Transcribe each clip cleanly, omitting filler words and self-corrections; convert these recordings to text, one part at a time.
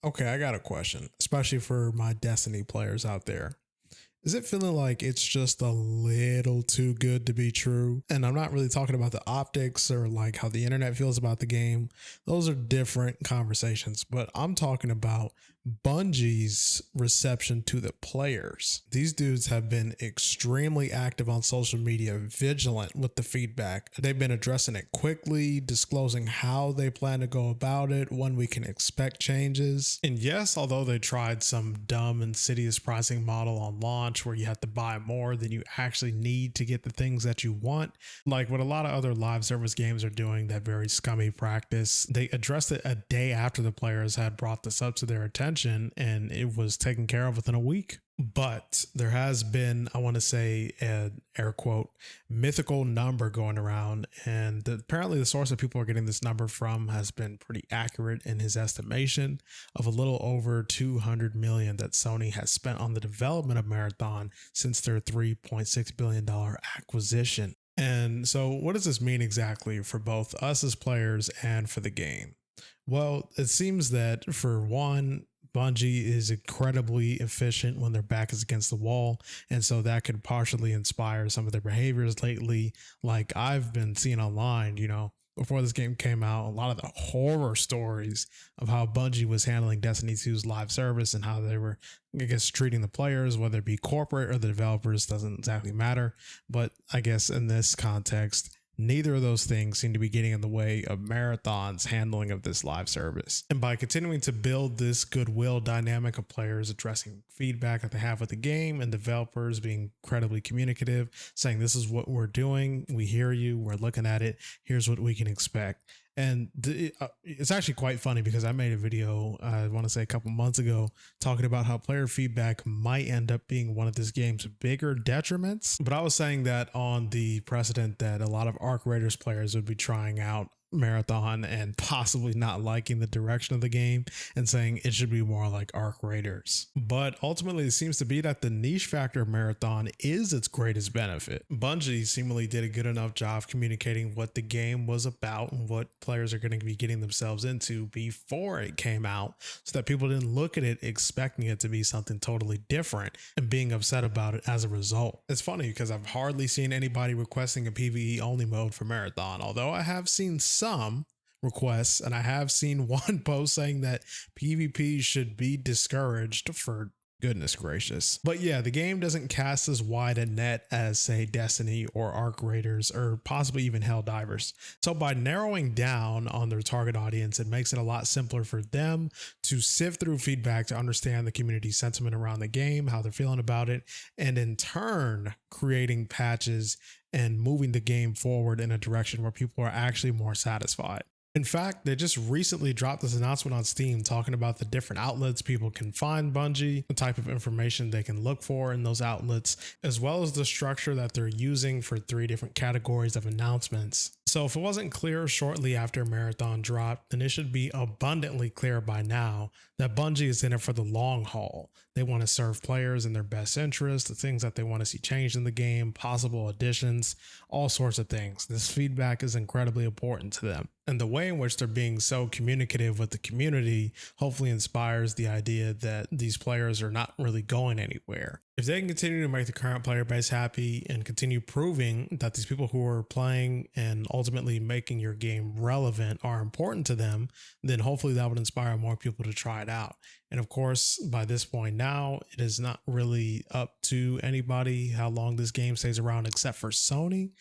Okay, I got a question, especially for my Destiny players out there. Is it feeling like it's just a little too good to be true? And I'm not really talking about the optics or like how the internet feels about the game. Those are different conversations, but I'm talking about Bungie's reception to the players. These dudes have been extremely active on social media, vigilant with the feedback. They've been addressing it quickly, disclosing how they plan to go about it, when we can expect changes. And yes, although they tried some dumb, insidious pricing model on launch, where you have to buy more than you actually need to get the things that you want. Like what a lot of other live service games are doing, that very scummy practice. They addressed it a day after the players had brought this up to their attention, and it was taken care of within a week. But there has been, I want to say, an air quote, mythical number going around. And apparently the source that people are getting this number from has been pretty accurate in his estimation of a little over 200 million that Sony has spent on the development of Marathon since their $3.6 billion acquisition. And so what does this mean exactly for both us as players and for the game? Well, it seems that for one, Bungie is incredibly efficient when their back is against the wall. And so that could partially inspire some of their behaviors lately. Like I've been seeing online, before this game came out, a lot of the horror stories of how Bungie was handling Destiny 2's live service and how they were, I guess, treating the players, whether it be corporate or the developers, doesn't exactly matter. But I guess in this context, neither of those things seem to be getting in the way of Marathon's handling of this live service. And by continuing to build this goodwill dynamic of players addressing feedback that they have with the game and developers being incredibly communicative, saying this is what we're doing, we hear you, we're looking at it, here's what we can expect. And it's actually quite funny because I made a video, I want to say a couple months ago, talking about how player feedback might end up being one of this game's bigger detriments. But I was saying that on the precedent that a lot of Arc Raiders players would be trying out Marathon and possibly not liking the direction of the game and saying it should be more like Arc Raiders. But ultimately, it seems to be that the niche factor of Marathon is its greatest benefit. Bungie seemingly did a good enough job communicating what the game was about and what players are going to be getting themselves into before it came out, so that people didn't look at it expecting it to be something totally different and being upset about it as a result. It's funny because I've hardly seen anybody requesting a PvE only mode for Marathon, although I have seen some requests, and I have seen one post saying that PvP should be discouraged, for goodness gracious. But yeah, the game doesn't cast as wide a net as, say, Destiny or Arc Raiders or possibly even Helldivers. So by narrowing down on their target audience, it makes it a lot simpler for them to sift through feedback to understand the community sentiment around the game, how they're feeling about it, and in turn creating patches and moving the game forward in a direction where people are actually more satisfied. In fact, they just recently dropped this announcement on Steam talking about the different outlets people can find Bungie, the type of information they can look for in those outlets, as well as the structure that they're using for 3 different categories of announcements. So if it wasn't clear shortly after Marathon dropped, then it should be abundantly clear by now that Bungie is in it for the long haul. They want to serve players in their best interest, the things that they want to see changed in the game, possible additions, all sorts of things. This feedback is incredibly important to them. And the way in which they're being so communicative with the community hopefully inspires the idea that these players are not really going anywhere. If they can continue to make the current player base happy and continue proving that these people who are playing and ultimately making your game relevant are important to them, then hopefully that would inspire more people to try it out. And of course, by this point now, it is not really up to anybody how long this game stays around except for Sony.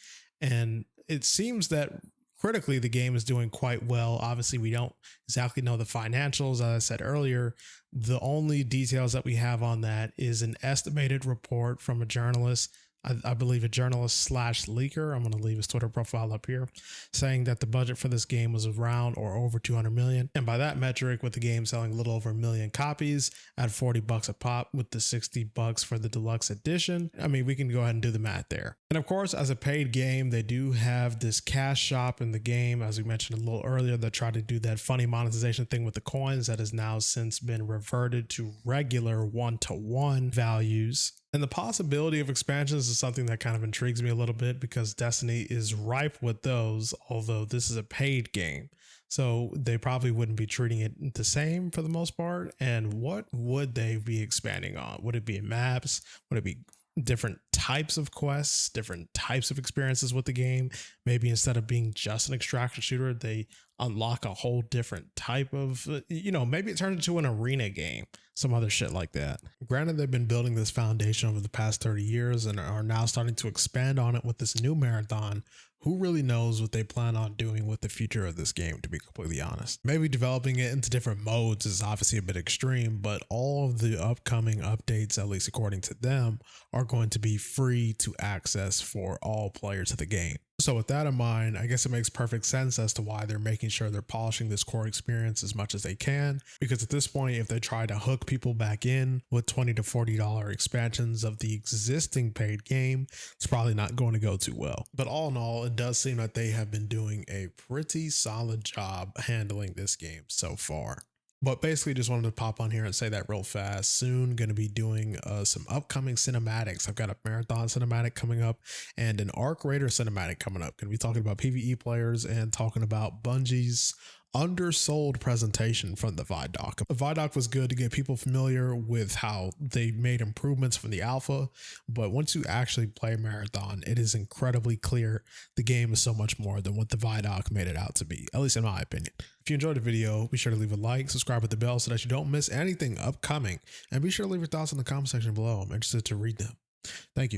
And it seems that critically, the game is doing quite well. Obviously, we don't exactly know the financials. As I said earlier, the only details that we have on that is an estimated report from a journalist, I believe a journalist / leaker. I'm going to leave his Twitter profile up here, saying that the budget for this game was around or over 200 million. And by that metric, with the game selling a little over 1 million copies at $40 a pop with the $60 for the deluxe edition, I mean, we can go ahead and do the math there. And of course, as a paid game, they do have this cash shop in the game. As we mentioned a little earlier, they tried to do that funny monetization thing with the coins that has now since been reverted to regular 1-to-1 values. And the possibility of expansions is something that kind of intrigues me a little bit because Destiny is ripe with those, although this is a paid game. So they probably wouldn't be treating it the same for the most part. And what would they be expanding on? Would it be maps? Would it be different types of quests, different types of experiences with the game? Maybe instead of being just an extraction shooter, they unlock a whole different type of, maybe it turns into an arena game, some other shit like that. Granted, they've been building this foundation over the past 30 years and are now starting to expand on it with this new marathon. Who really knows what they plan on doing with the future of this game, to be completely honest. Maybe developing it into different modes is obviously a bit extreme, but all of the upcoming updates, at least according to them, are going to be free to access for all players of the game. So with that in mind, I guess it makes perfect sense as to why they're making sure they're polishing this core experience as much as they can. Because at this point, if they try to hook people back in with $20 to $40 expansions of the existing paid game, it's probably not going to go too well. But all in all, it does seem like they have been doing a pretty solid job handling this game so far. But basically just wanted to pop on here and say that real fast. Soon going to be doing some upcoming cinematics. I've got a marathon cinematic coming up and an Arc Raider cinematic coming up. Going to be talking about PvE players and talking about Bungie's undersold presentation from the Vidoc. The Vidoc was good to get people familiar with how they made improvements from the alpha, but once you actually play Marathon, it is incredibly clear the game is so much more than what the Vidoc made it out to be, at least in my opinion. If you enjoyed the video, be sure to leave a like, subscribe with the bell so that you don't miss anything upcoming, and be sure to leave your thoughts in the comment section below. I'm interested to read them. Thank you.